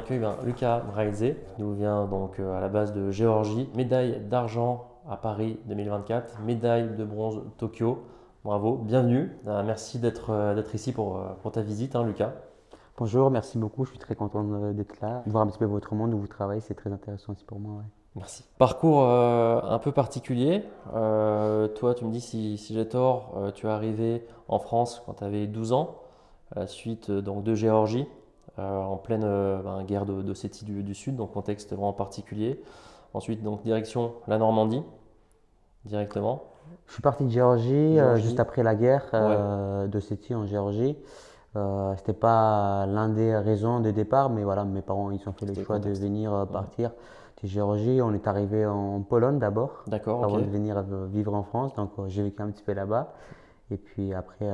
accueille Lucas Brailze, qui nous vient donc à la base de Géorgie, médaille d'argent à Paris 2024, médaille de bronze Tokyo. Bravo, bienvenue. Merci d'être ici pour ta visite, Lucas. Bonjour, merci beaucoup, je suis très content d'être là, de voir un petit peu votre monde où vous travaillez, c'est très intéressant aussi pour moi. Ouais. Merci. Parcours un peu particulier. Toi, tu me dis si j'ai tort, tu es arrivé en France quand tu avais 12 ans, à la suite donc, de Géorgie, en pleine guerre d'Ossétie du Sud, donc contexte vraiment particulier. Ensuite, donc direction la Normandie, directement. Je suis parti de Géorgie, Géorgie. juste après la guerre Ouais. d'Ossétie en Géorgie. C'était pas l'un des raisons de départ, mais voilà, mes parents ils ont fait le C'était le choix de contexte. venir Ouais. partir de Géorgie. On est arrivé en Pologne d'abord, D'accord, ok. avant de venir vivre en France. Donc j'ai vécu un petit peu là-bas. Et puis après,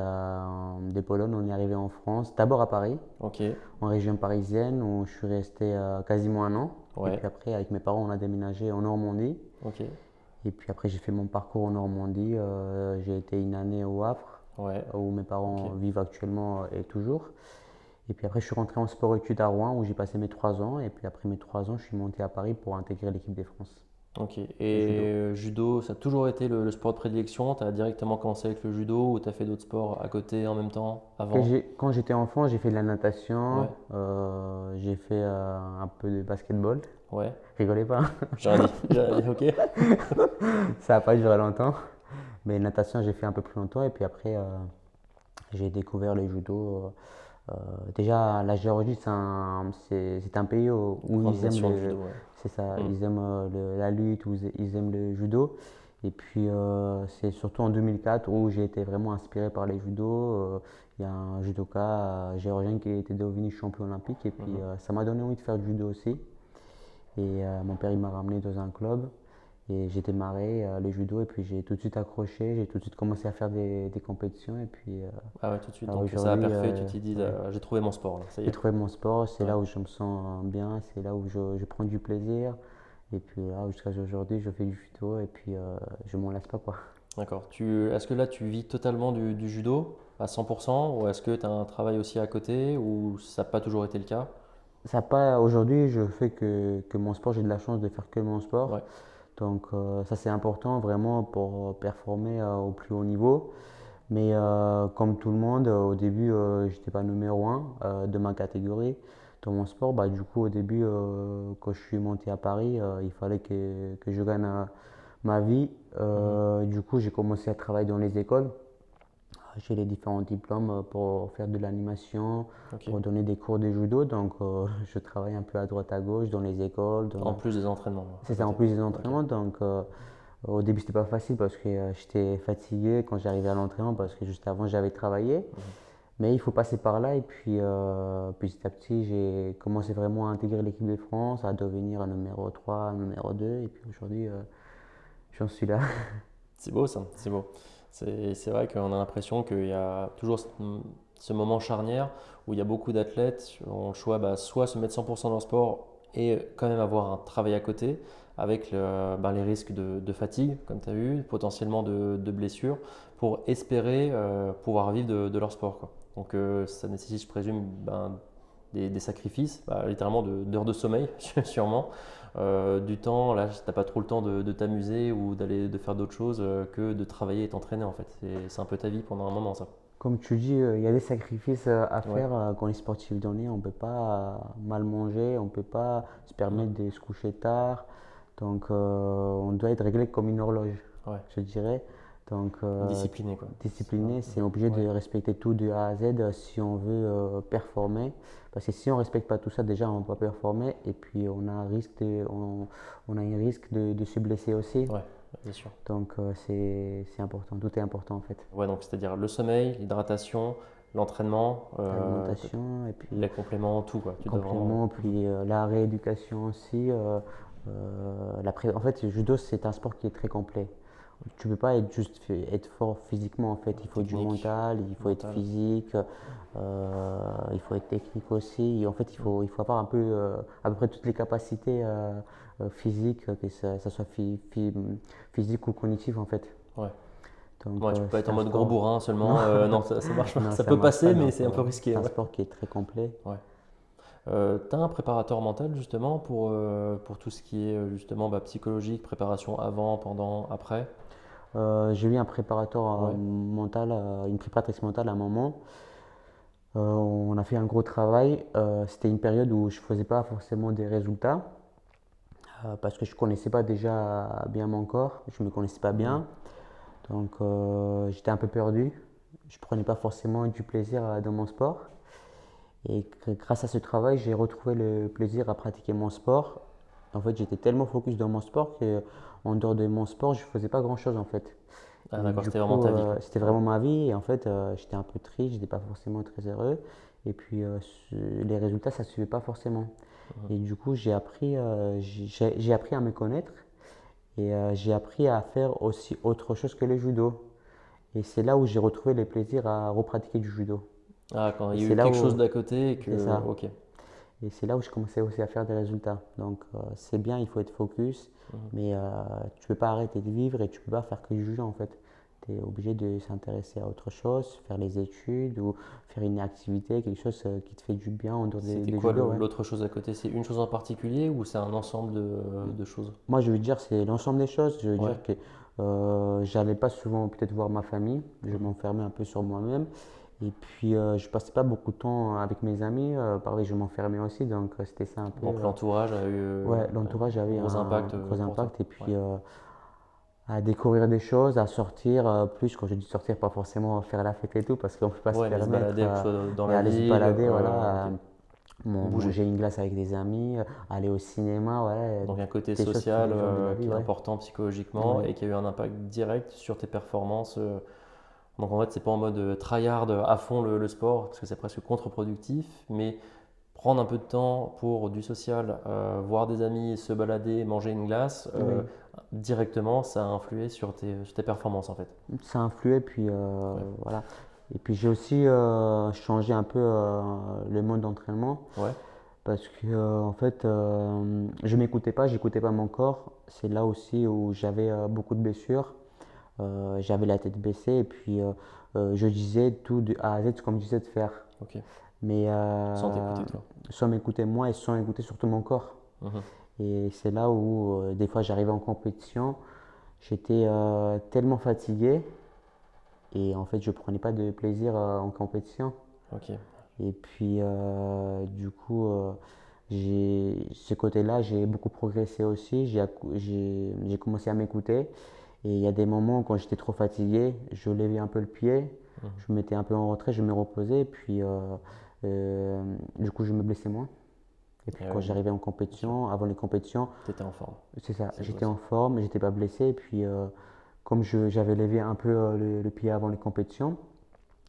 des Pologne, on est arrivé en France, d'abord à Paris, Ok. en région parisienne, où je suis resté quasiment un an. Et Ouais. puis après, avec mes parents, on a déménagé en Normandie. Ok. Et puis après, j'ai fait mon parcours en Normandie. J'ai été une année au Havre, Ouais. où mes Ok. parents vivent actuellement et toujours. Et puis après, je suis rentré en sport-études à Rouen, où j'ai passé mes 3 ans. Et puis après mes 3 ans, je suis monté à Paris pour intégrer l'équipe de France Ok. de Et judo. judo, ça a toujours été le sport de prédilection? Tu as directement commencé avec le judo ou tu as fait d'autres sports à côté en même temps, avant? Quand j'étais enfant, j'ai fait de la natation, Ouais. j'ai fait un peu de basketball. Ouais. Rigolez pas, J'ai rien dit. J'ai rien dit, ok. ça n'a pas duré longtemps. Mais natation, j'ai fait un peu plus longtemps. Et puis après, j'ai découvert le judo. Déjà, la Géorgie, c'est un pays où Grande ils aiment nation de judo, ouais. c'est ça, Hmm. ils aiment la lutte, où ils aiment le judo. Et puis, c'est surtout en 2004 où j'ai été vraiment inspiré par les judo. Il y a un judoka géorgien qui était devenu champion olympique. Et puis, Mhm. ça m'a donné envie de faire du judo aussi. Et mon père, il m'a ramené dans un club. Et j'ai démarré le judo. Et puis, j'ai tout de suite accroché. J'ai tout de suite commencé à faire des compétitions. Et puis, Ah ouais, tout de suite. Donc ça a aujourd'hui, perfait, tu t'es dit, ouais. j'ai trouvé mon sport, là, ça y J'ai est. trouvé mon sport, c'est Ouais. là où je me sens bien, c'est là où je prends du plaisir. Et puis là, jusqu'à aujourd'hui, je fais du judo et puis je m'en lasse pas quoi. D'accord. Est-ce que là, tu vis totalement du judo à 100% ou est-ce que tu as un travail aussi à côté ou ça n'a pas toujours été le cas? Ça pas, aujourd'hui, je fais que mon sport, j'ai de la chance de faire que mon sport. Ouais. Donc ça, c'est important vraiment pour performer au plus haut niveau. Mais comme tout le monde, au début, j'étais pas numéro un de ma catégorie dans mon sport. Bah, du coup, au début, quand je suis monté à Paris, il fallait que je gagne ma vie. Mhm. Du coup, j'ai commencé à travailler dans les écoles. J'ai les différents diplômes pour faire de l'animation, Ok. pour donner des cours de judo. Donc, je travaille un peu à droite à gauche dans les écoles. En plus des entraînements à C'est ça, en côté. plus des Ok. entraînements. Donc, au début, c'était pas facile parce que j'étais fatigué quand j'arrivais à l'entraînement parce que juste avant, j'avais travaillé. Mhm. Mais il faut passer par là. Et puis, petit à petit, j'ai commencé vraiment à intégrer l'équipe de France, à devenir un numéro 3, un numéro 2. Et puis aujourd'hui, j'en suis là. C'est beau ça, c'est beau. C'est vrai qu'on a l'impression qu'il y a toujours ce moment charnière où il y a beaucoup d'athlètes qui ont le choix soit se mettre 100% dans le sport et quand même avoir un travail à côté avec les risques de fatigue, comme tu as eu, potentiellement de blessures, pour espérer pouvoir vivre de leur sport, quoi. Donc ça nécessite, je présume, des sacrifices, littéralement d'heures de sommeil, sûrement. Du temps, là, t'as pas trop le temps de t'amuser ou de faire d'autres choses que de travailler et t'entraîner en fait. C'est un peu ta vie pendant un moment ça. Comme tu dis, il y a des sacrifices à Ouais. faire quand on est sportif donné. On ne peut pas mal manger, on ne peut pas se permettre Mm. de se coucher tard. Donc, on doit être réglé comme une horloge, Ouais. je dirais. Donc, Discipliné quoi. discipliné, c'est obligé de Ouais. respecter tout de A à Z si on veut performer. Parce que si on ne respecte pas tout ça, déjà, on ne peut pas performer. Et puis, on a un risque de se blesser aussi. Ouais, bien sûr. Donc, c'est important. Tout est important en fait. Ouais, donc c'est-à-dire le sommeil, l'hydratation, l'entraînement, L'alimentation et puis les compléments, tout quoi. Tu dois vraiment. complément, puis la rééducation aussi. En fait, le judo, c'est un sport qui est très complet. Tu ne peux pas être juste être fort physiquement, en fait. Il faut du Technique, mental, il faut être mental. physique, il faut être technique aussi. Et en fait, il faut avoir un peu, à peu près toutes les capacités physiques, que ça soit physique ou cognitive, en fait. Ouais. Donc, Ouais, tu peux pas être c'est en un mode gros sport. bourrin Non, seulement. Non, ça marche pas. non, Ça ça peut marche pas. passer, mais Donc, c'est un peu risqué. c'est un Ouais. sport qui est très complet. Ouais. Tu as un préparateur mental justement pour tout ce qui est justement psychologique, préparation avant, pendant, après? J'ai eu un préparateur Ouais, mental, une préparatrice mentale à un moment. On a fait un gros travail. C'était une période où je ne faisais pas forcément des résultats parce que je ne connaissais pas déjà bien mon corps, je ne me connaissais pas hmm, bien. Donc j'étais un peu perdu. Je ne prenais pas forcément du plaisir dans mon sport. Et grâce à ce travail, j'ai retrouvé le plaisir à pratiquer mon sport. En fait, j'étais tellement focus dans mon sport que en dehors de mon sport, je ne faisais pas grand-chose en fait. ah Et d'accord, du c'était vraiment coup, ta vie quoi. c'était Ouais. vraiment ma vie. Et en fait, j'étais un peu triste, j'étais pas forcément très heureux. Et puis, les résultats, ça ne suivait pas forcément. Mhm. Et du coup, j'ai appris à me connaître et j'ai appris à faire aussi autre chose que le judo. Et c'est là où j'ai retrouvé le plaisir à repratiquer du judo. Ah, quand Et il y a c'est eu là quelque où, chose d'à côté et c'est que, ça. ok. Et c'est là où je commençais aussi à faire des résultats. Donc, c'est bien, il faut être focus, Mhm. mais tu peux pas arrêter de vivre et tu peux pas faire que du judo en fait. Tu es obligé de s'intéresser à autre chose, faire les études ou faire une activité, quelque chose qui te fait du bien en dehors C'était des quoi judo, ouais. l'autre chose à côté? C'est une chose en particulier ou c'est un ensemble de choses? Moi, je veux dire, c'est l'ensemble des choses. Je veux Ouais. dire que j'allais pas souvent peut-être voir ma famille. Je Mhm. m'enfermais un peu sur moi-même. Et puis, je passais pas beaucoup de temps avec mes amis. Pareil, je m'enfermais aussi. Donc, c'était ça un peu. Donc l'entourage a eu Ouais, l'entourage un avait gros un impact gros pour toi. impact. Et Ouais. puis, à découvrir des choses, à sortir plus. Quand je dis sortir, pas forcément faire la fête et tout, parce qu'on ne peut pas se Ouais, mais se permettre. balader, que ce soit dans Mais la aller se ville, balader, ok. voilà. Bouger. Manger une glace avec des amis, aller au cinéma, voilà. Donc un côté Des choses tous social les jours de la vie, qui est ouais. important psychologiquement Ouais. et qui a eu un impact direct sur tes performances. Donc en fait, c'est pas en mode tryhard à fond le sport, parce que c'est presque contre-productif, mais prendre un peu de temps pour du social, voir des amis, se balader, manger une glace, Oui. directement, ça a influé sur tes performances en fait. Ça a influé, puis Ouais. voilà. Et puis j'ai aussi changé un peu le mode d'entraînement Ouais. parce que en fait, je m'écoutais pas, j'écoutais pas mon corps. C'est là aussi où j'avais beaucoup de blessures. J'avais la tête baissée et puis je disais tout de A à Z comme je disais de faire. Ok. Mais Sans t'écouter toi. sans m'écouter moi et sans écouter surtout mon corps. Mhm. Et c'est là où des fois j'arrivais en compétition, j'étais tellement fatigué et en fait je prenais pas de plaisir en compétition. Ok. Et puis du coup ce côté-là j'ai beaucoup progressé aussi, j'ai commencé à m'écouter et il y a des moments quand j'étais trop fatigué, je levais un peu le pied, Mhm. je me mettais un peu en retrait, je me reposais et puis du coup je me blessais moins. Et puis Et quand oui, j'arrivais en bien sûr. compétition, avant les compétitions, T'étais en forme. c'est ça, Ça joue j'étais en aussi. forme, j'étais pas blessé. Et puis comme j'avais levé un peu le pied avant les compétitions,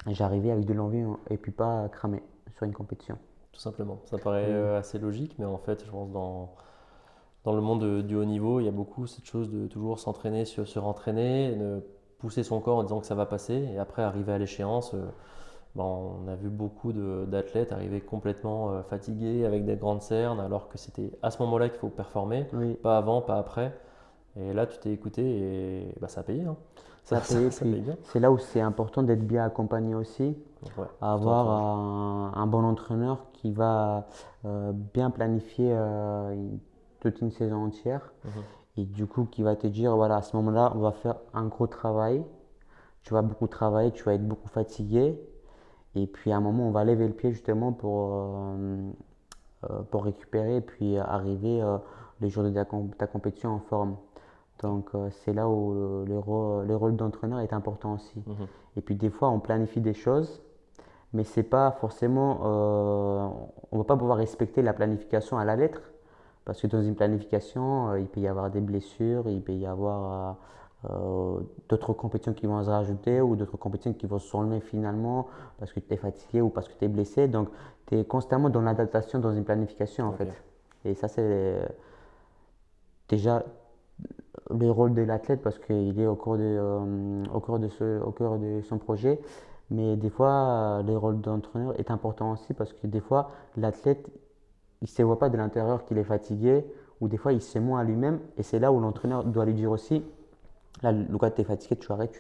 j'arrivais avec de l'envie et puis pas cramer sur une compétition. Tout simplement. Ça paraît Oui, assez logique, mais en fait, je pense dans le monde du haut niveau, il y a beaucoup cette chose de toujours s'entraîner, se rentraîner, de pousser son corps en disant que ça va passer, et après arriver à l'échéance, on a vu beaucoup d'athlètes arriver complètement fatigués avec des grandes cernes, alors que c'était à ce moment-là qu'il faut performer, oui, pas avant, pas après. Et là, tu t'es écouté et ça a payé, hein. ça a payé. Ça Puis paye bien. c'est là où c'est important d'être bien accompagné aussi, Donc, ouais, tout ton avoir entourage. un bon entraîneur qui va bien planifier toute une saison entière Mhm. et du coup qui va te dire voilà, à ce moment-là, on va faire un gros travail. Tu vas beaucoup travailler, tu vas être beaucoup fatigué. Et puis à un moment, on va lever le pied justement pour récupérer et puis arriver les jours de ta compétition en forme. Donc c'est là où le rôle d'entraîneur est important aussi. Mhm. Et puis des fois, on planifie des choses, mais c'est pas forcément, on va pas pouvoir respecter la planification à la lettre, parce que dans une planification, il peut y avoir des blessures, il peut y avoir d'autres compétitions qui vont se rajouter ou d'autres compétitions qui vont s'enlever finalement parce que tu es fatigué ou parce que tu es blessé. Donc, tu es constamment dans l'adaptation dans une planification en Ok. fait. Et ça, c'est déjà le rôle de l'athlète parce qu'il est au cœur de son projet. Mais des fois, le rôle d'entraîneur est important aussi parce que des fois, l'athlète, il ne se voit pas de l'intérieur qu'il est fatigué ou des fois, il se ment à lui-même. Et c'est là où l'entraîneur doit lui dire aussi, là, Lucas, tu es fatigué, tu arrêtes,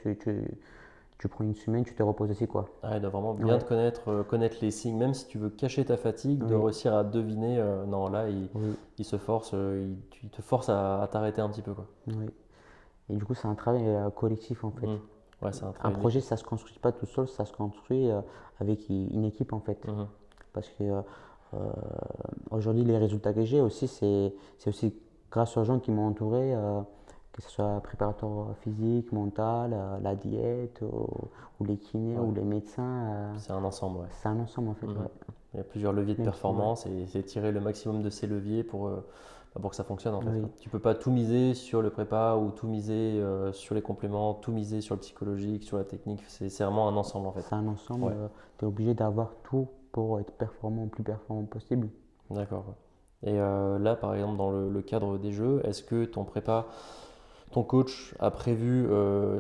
tu prends une semaine, tu te reposes aussi, quoi. Ah, il doit vraiment bien Ouais, te connaître, connaître les signes, même si tu veux cacher ta fatigue, de oui, réussir à deviner, non, là, oui, il se force, il te force à t'arrêter un petit peu, quoi. oui. Et du coup, c'est un travail collectif, en fait. Mhm. Ouais, c'est un Un travail projet, d'équipe. ça se construit pas tout seul, ça se construit avec une équipe, en fait. Mhm. Parce que aujourd'hui, les résultats que j'ai aussi, c'est aussi grâce aux gens qui m'ont entouré, que ce soit préparateur physique, mental, la diète, ou les kinés, Ouais, ou les médecins. c'est un ensemble, ouais. C'est un ensemble, en fait, Mhm. ouais. Il y a plusieurs leviers de Même si, ouais. performance et c'est tirer le maximum de ces leviers pour que ça fonctionne en fait, quoi. Oui, Tu peux pas tout miser sur le prépa ou tout miser sur les compléments, tout miser sur le psychologique, sur la technique. C'est vraiment un ensemble en fait. c'est un ensemble. Ouais, Tu es obligé d'avoir tout pour être performant, le plus performant possible. d'accord, ouais. Et là, par exemple, dans le cadre des jeux, est-ce que ton coach a prévu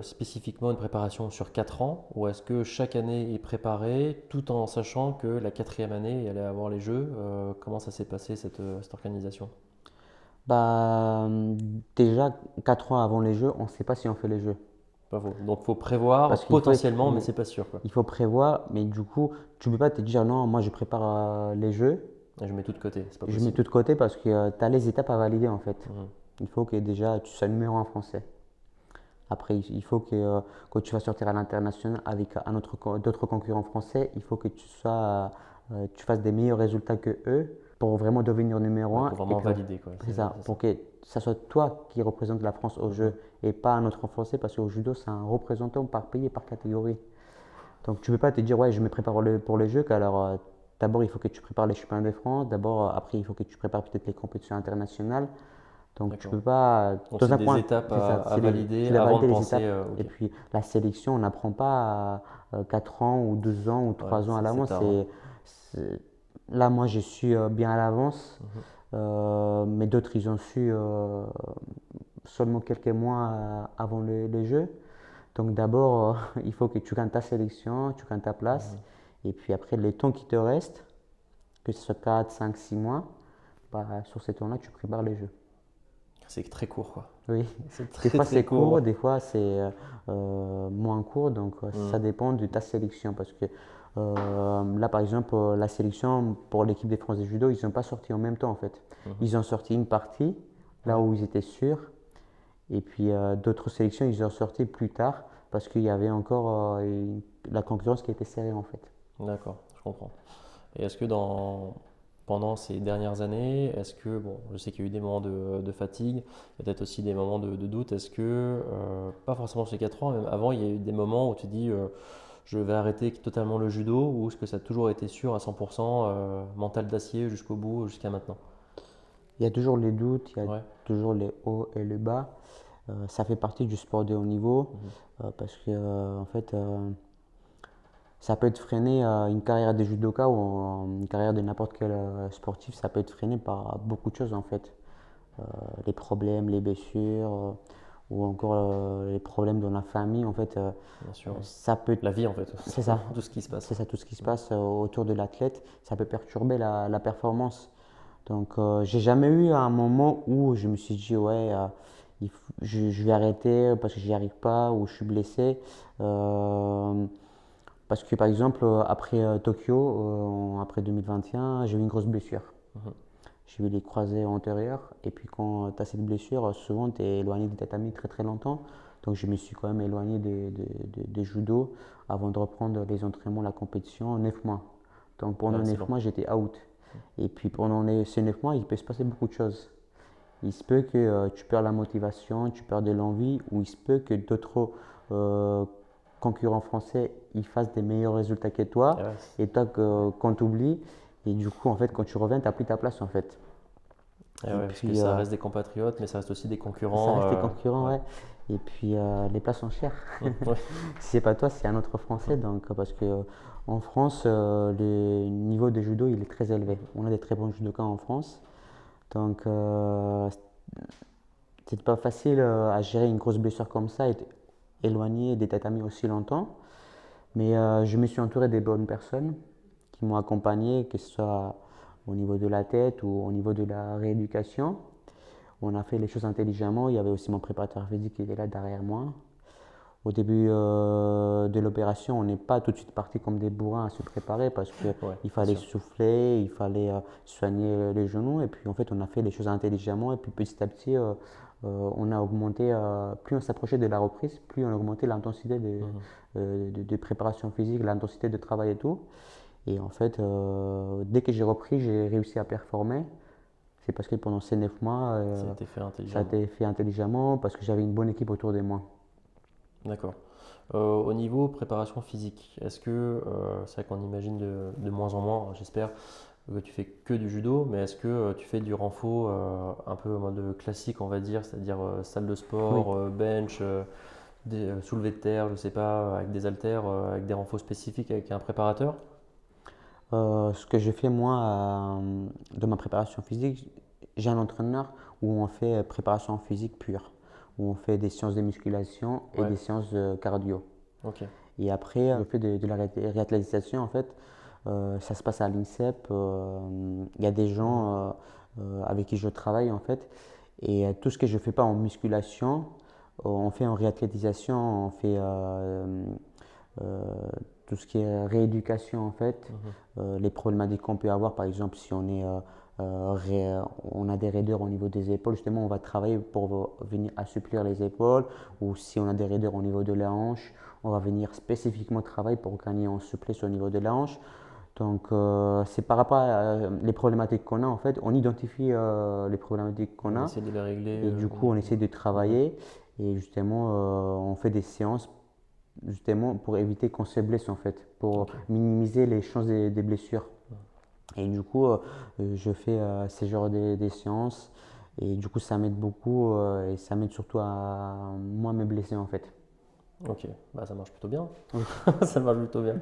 spécifiquement une préparation sur 4 ans ou est-ce que chaque année est préparée tout en sachant que la quatrième année, il allait avoir les jeux? Comment ça s'est passé cette organisation? Bah, déjà, 4 ans avant les jeux, on ne sait pas si on fait les jeux. Pas faux. Donc faut prévoir Parce qu'il faut être, potentiellement, mais oui, c'est pas sûr quoi. il faut prévoir, mais du coup, tu ne peux pas te dire non, moi je prépare les jeux, Et je mets tout de côté, c'est pas je mets possible. tout de côté parce que tu as les étapes à valider en fait. Mhm. Il faut que déjà tu sois numéro un français. Après, il faut que quand tu vas sortir à l'international avec d'autres concurrents français, il faut que tu fasses des meilleurs résultats que eux pour vraiment devenir numéro Ouais, un pour et vraiment que valider quoi. c'est ça, C'est ça. pour que ça soit toi qui représente la France au Mhm. jeu et pas un autre français parce qu'au judo c'est un représentant par pays et par catégorie. Donc tu ne peux pas te dire ouais je me prépare pour les jeux car alors d'abord il faut que tu prépares les championnats de France, d'abord après il faut que tu prépares peut-être les compétitions internationales. Donc tu D'accord. peux pas. Donc Dans c'est un des coin, étapes c'est ça. à Tu valider dois avant de valider les penser. étapes. Et Ok. puis la sélection, on n'apprend pas à 4 ans ou 2 ans ou Ouais, 3 ans à c'est l'avance. tard. Ouais. Là, moi, je suis bien à l'avance. Mhm. Mais d'autres, ils ont su seulement quelques mois avant le jeu. Donc d'abord, il faut que tu gagnes ta sélection, tu gagnes ta place. Mhm. Et puis après, les temps qui te restent, que ce soit 4 5 6 mois, bah, sur ces temps-là, tu prépares les jeux. C'est très court quoi. Oui, C'est des très fois très c'est court. court, des fois c'est moins court, donc Mhm. ça dépend de ta sélection. Parce que là, par exemple, la sélection pour l'équipe des France de judo, ils n'ont pas sorti en même temps en fait. Mhm. Ils ont sorti une partie, là Ouais. où ils étaient sûrs, et puis d'autres sélections, ils ont sorti plus tard parce qu'il y avait encore la concurrence qui était serrée en fait. D'accord, je comprends. Et est-ce que pendant ces dernières années, est-ce que, bon, je sais qu'il y a eu des moments de fatigue, il y a peut-être aussi des moments de doute, est-ce que, pas forcément chez 4 ans, même avant, il y a eu des moments où tu dis, je vais arrêter totalement le judo, ou est-ce que ça a toujours été sûr à 100%, mental d'acier jusqu'au bout, jusqu'à maintenant? Il y a toujours les doutes, il y a Ouais. toujours les hauts et les bas. Ça fait partie du sport de haut niveau Mhm. parce que en fait ça peut être freiné, une carrière de judoka ou une carrière de n'importe quel sportif, ça peut être freiné par beaucoup de choses en fait. Les problèmes, les blessures, ou encore les problèmes dans la famille, en fait, Bien sûr. ça peut, La vie, en fait, c'est ça, tout ce qui se passe. c'est ça tout ce qui se Mhm. passe autour de l'athlète, ça peut perturber la performance. Donc, j'ai jamais eu un moment où je me suis dit, ouais, je vais arrêter parce que j'y arrive pas ou je suis blessé. Euh, Parce que par exemple, après Tokyo, après 2021, j'ai eu une grosse blessure. Mhm. J'ai eu les croisés antérieurs. Et puis quand tu as cette blessure, souvent tu es éloigné des tatamis très très longtemps. Donc je me suis quand même éloigné des judo avant de reprendre les entraînements, la compétition en 9 mois. Donc pendant Ouais, c'est 9 long. mois, j'étais out. Et puis pendant ces 9 mois, il peut se passer beaucoup de choses. Il se peut que tu perds la motivation, tu perds de l'envie, ou il se peut que d'autres euh, concurrents français ils fassent des meilleurs résultats que Et toi, ouais, et toi qu'on t'oublie, et du coup en fait quand tu reviens, tu n'as plus ta place en fait. et Et ouais, parce que puis ça reste des compatriotes, mais ça reste aussi des ça concurrents. reste tes concurrents, Ouais. ouais. Et puis les places sont chères. Ouais. Si c'est pas toi, c'est un autre français, Mhm. donc parce que en France, le niveau de judo il est très élevé. On a des très bons judokas en France, donc c'est pas facile à gérer une grosse blessure comme ça et éloigné des tatamis aussi longtemps. Mais je me suis entouré des bonnes personnes qui m'ont accompagné, que ce soit au niveau de la tête ou au niveau de la rééducation. On a fait les choses intelligemment. Il y avait aussi mon préparateur physique qui était là derrière moi. Au début de l'opération, on n'est pas tout de suite parti comme des bourrins à se préparer parce qu'il Ouais, bien fallait sûr. souffler, il fallait soigner les genoux. Et puis en fait, on a fait les choses intelligemment. Et puis petit à petit, on a augmenté, plus on s'approchait de la reprise, plus on augmentait l'intensité Mhm. de préparation physique, l'intensité de travail et tout. Et en fait, dès que j'ai repris, j'ai réussi à performer. C'est parce que pendant ces 9 mois, Ça a été fait ça a intelligemment. été fait intelligemment parce que j'avais une bonne équipe autour de moi. D'accord. Au niveau préparation physique, est-ce que, c'est vrai qu'on imagine de moins en moins, j'espère, que tu fais que du judo, mais est-ce que tu fais du renfo un peu en mode classique, on va dire, c'est-à-dire salle de Oui. sport, bench, des soulevés de terre, je sais pas, avec des haltères, avec des renfos spécifiques, avec un préparateur? Ce que je fais moi de ma préparation physique, j'ai un entraîneur où on fait préparation physique pure, où on fait des séances de musculation et Ouais, des séances de cardio. ok. Et après, je fais de la réathlétisation en fait. Ça se passe à l'INSEP. Il y a des Mhm. gens avec qui je travaille en fait. Et tout ce que je ne fais pas en musculation, on fait en réathlétisation, on fait euh, tout ce qui est rééducation en fait, Mhm. les problématiques qu'on peut avoir, par exemple si on a des raideurs au niveau des épaules, justement on va travailler pour venir assouplir les épaules, ou si on a des raideurs au niveau de la hanche, on va venir spécifiquement travailler pour gagner en souplesse au niveau de la hanche. Donc c'est par rapport à les problématiques qu'on a en fait, on identifie les problématiques qu'on On a essaie de les régler et du au coup on essaie niveau. de Mhm. travailler et justement on fait des séances justement pour éviter qu'on se blesse en fait, pour Ok. minimiser les chances des blessures. Et du coup, je fais ces genres des séances et du coup, ça m'aide beaucoup et ça m'aide surtout à moins me blesser en fait. Ok, bah ça marche plutôt bien. Oui. Ça marche plutôt bien.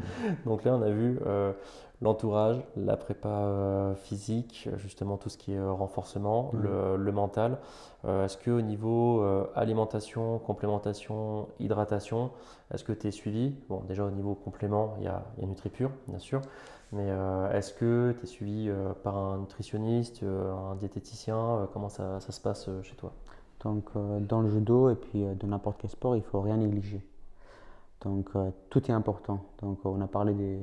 Donc là, on a vu l'entourage, la prépa physique, justement tout ce qui est renforcement, Mhm. le mental. Est-ce que au niveau alimentation, complémentation, hydratation, est-ce que tu es suivi? Bon, déjà au niveau complément, il y a NutriPure, bien sûr. Mais est-ce que tu es suivi par un nutritionniste, un diététicien? Comment ça se passe chez toi? Donc, dans le judo et puis dans n'importe quel sport, il faut rien négliger. Donc, tout est important. Donc, on a parlé des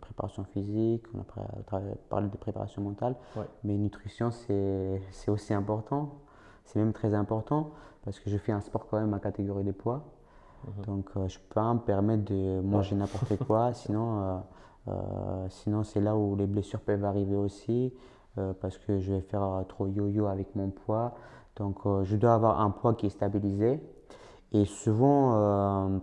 préparations physiques, on a parlé des préparations mentales, Ouais. mais nutrition, c'est aussi important. C'est même très important parce que je fais un sport quand même à catégorie de poids. Mhm. Donc, je ne peux pas me permettre de Ouais, manger n'importe quoi, c'est sûr. sinon c'est là où les blessures peuvent arriver aussi, parce que je vais faire trop yo-yo avec mon poids. Donc, je dois avoir un poids qui est stabilisé. Et souvent,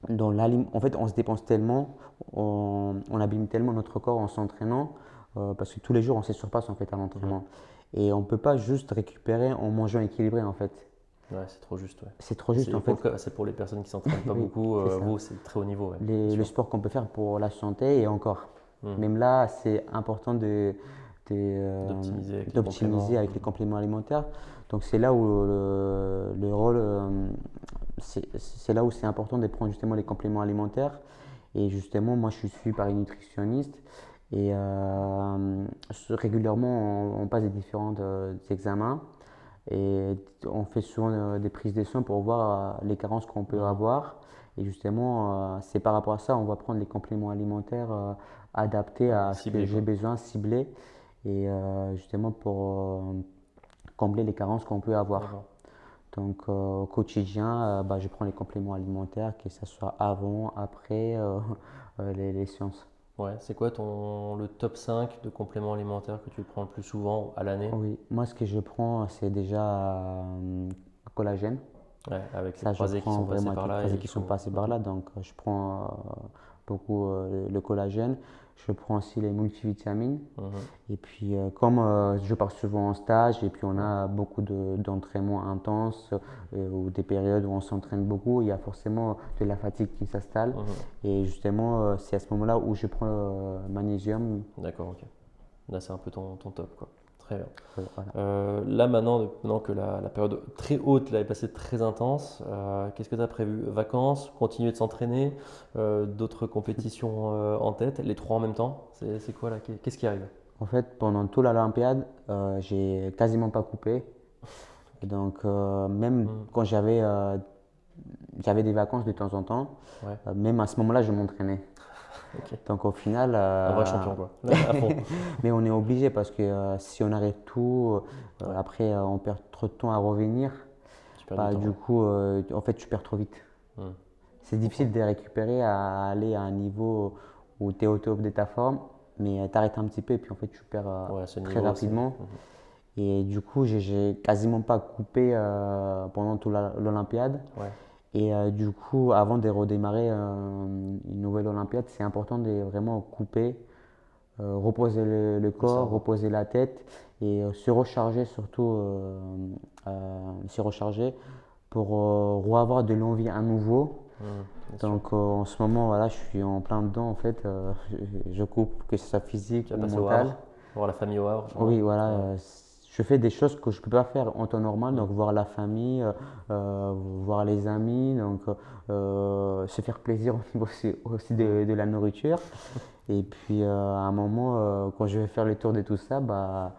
en fait, on se dépense tellement, on abîme tellement notre corps en s'entraînant, parce que tous les jours, on se surpasse en fait à Mhm. l'entraînement. Et on ne peut pas juste récupérer en mangeant équilibré en fait. Ouais, c'est trop juste, ouais. C'est trop juste en fait. C'est pour les personnes qui s'entraînent pas Oui, beaucoup. c'est ça. Vous, c'est très haut niveau, ouais, bien Le sûr. sport qu'on peut faire pour la santé et encore. Hmm. Même là, c'est important D'optimiser avec les d'optimiser compléments. avec les compléments alimentaires. Donc c'est là où le rôle, c'est là où c'est important de prendre justement les compléments alimentaires. Et justement, moi, je suis suivi par une nutritionniste et régulièrement, on passe des différents examens et on fait souvent des prises de sang pour voir les carences qu'on peut Mhm. avoir. Et justement, c'est par rapport à ça, on va prendre les compléments alimentaires adaptés Ouais, à ce que ciblé, j'ai quoi. besoin, ciblés, et justement pour combler les carences qu'on peut avoir. D'accord. Donc au quotidien, bah, je prends les compléments alimentaires, que ce soit avant, après les séances. Ouais, c'est quoi le top 5 de compléments alimentaires que tu prends le plus souvent à l'année? Oui, moi ce que je prends, c'est déjà collagène. Ouais, avec les Ça, je croisés qui prends sont passés vraiment avec par les là et croisés il qui sont faut. passés par Mhm. là. Donc, je prends beaucoup le collagène. Je prends aussi les multivitamines. Mhm. Et puis, comme je pars souvent en stage et puis on Ouais. a beaucoup d'entraînements intenses ou des périodes où on s'entraîne beaucoup, il y a forcément de la fatigue qui s'installe. Mhm. Et justement, c'est à ce moment-là où je prends magnésium. D'accord, ok. Là, c'est un peu ton top, quoi. Très bien. Voilà. Là, maintenant que la période très haute là, est passée très intense, qu'est-ce que tu as prévu? Vacances, continuer de s'entraîner, d'autres compétitions en tête, les trois en même temps? C'est quoi là? Qu'est-ce qui arrive? En fait, pendant toute l'Olympiade, j'ai quasiment pas coupé. Donc, même Hmm. quand j'avais j'avais des vacances de temps en temps. Ouais, Même à ce moment-là, je m'entraînais. ok. Donc au final, Un vrai champion, quoi. Là, à fond. mais on est obligé parce que si on arrête tout, Ouais, après on perd trop de temps à revenir. tu perds du Bah, temps. du Ouais. coup, en fait, tu perds trop vite. Hmm. C'est Je difficile comprends. de récupérer à aller à un niveau où tu es au top de ta forme, mais tu arrêtes un petit peu et puis en fait tu perds Ouais, ce très niveau, c'est. rapidement. Mhm. Et du coup, j'ai quasiment pas coupé pendant toute l'Olympiade. Ouais, Et du coup, avant de redémarrer une nouvelle Olympiade, c'est important de vraiment couper, reposer le le corps, cerveau. reposer la tête et se recharger surtout, se recharger pour avoir de l'envie à nouveau. Hmm, bien sûr. Donc en ce moment, voilà, je suis en plein dedans en fait. Je coupe, que ce soit physique Tu vas ou passer au mental. Havre, voir la famille au Havre, Oui, sûrement. voilà, Ouais. je fais des choses que je ne peux pas faire en temps normal, Hmm. donc voir la famille, voir les amis, donc se faire plaisir au niveau aussi Hmm. de la nourriture. Et puis à un moment, quand je vais faire le tour de tout ça, bah,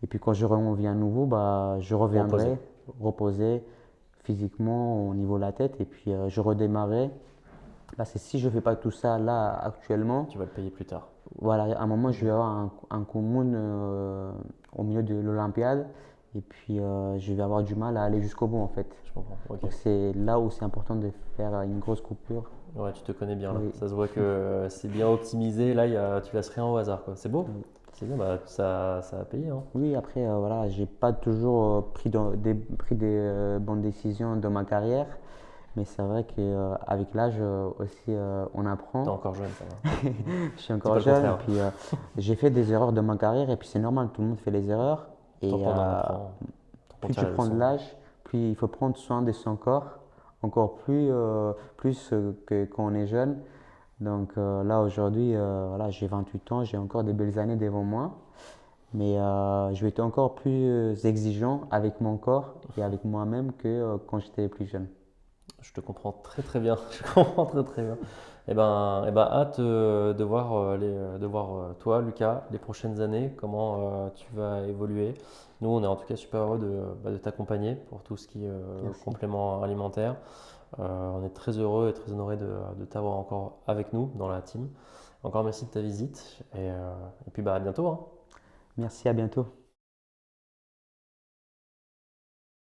et puis quand je reviens à nouveau, bah, je Reposer. reviendrai reposer physiquement au niveau de la tête, et puis je redémarrerai. Là, c'est si je ne fais pas tout ça là actuellement, Tu vas le payer plus tard. voilà, à un moment, je Mhm. vais avoir un commun au milieu de l'Olympiade et puis je vais avoir du mal à aller jusqu'au bout en fait. Je comprends. Ok. Donc c'est là où c'est important de faire une grosse coupure. Ouais, tu te connais bien là. Oui, Ça se voit que c'est bien optimisé. Là, tu laisses rien au hasard, quoi. C'est beau. oui. C'est bien. Bah, ça a payé, hein. Oui, après, voilà, j'ai pas toujours pris des bonnes décisions dans ma carrière, mais c'est vrai qu'avec l'âge aussi, on T'es apprend. encore jeune, ça va. Je suis C'est encore pas le jeune, et contraire. puis j'ai fait des erreurs dans ma carrière, et puis c'est normal, tout le monde fait les erreurs. Tant Et qu'on en apprend, tant qu'on plus tire tu la prends de leçon. l'âge, plus il faut prendre soin de son corps, encore plus que quand on est jeune. Donc là aujourd'hui, voilà, j'ai 28 ans, j'ai encore des belles années devant moi, mais je vais être encore plus exigeant avec mon corps et avec moi-même que quand j'étais plus jeune. Je te comprends très très bien. Je comprends très très bien. Hâte de voir, toi, Lucas, les prochaines années, comment tu vas évoluer. Nous, on est en tout cas super heureux de t'accompagner pour tout ce qui est Merci. complément alimentaire. On est très heureux et très honoré de t'avoir encore avec nous dans la team. Encore merci de ta visite et puis bah, à bientôt, hein. Merci, à bientôt.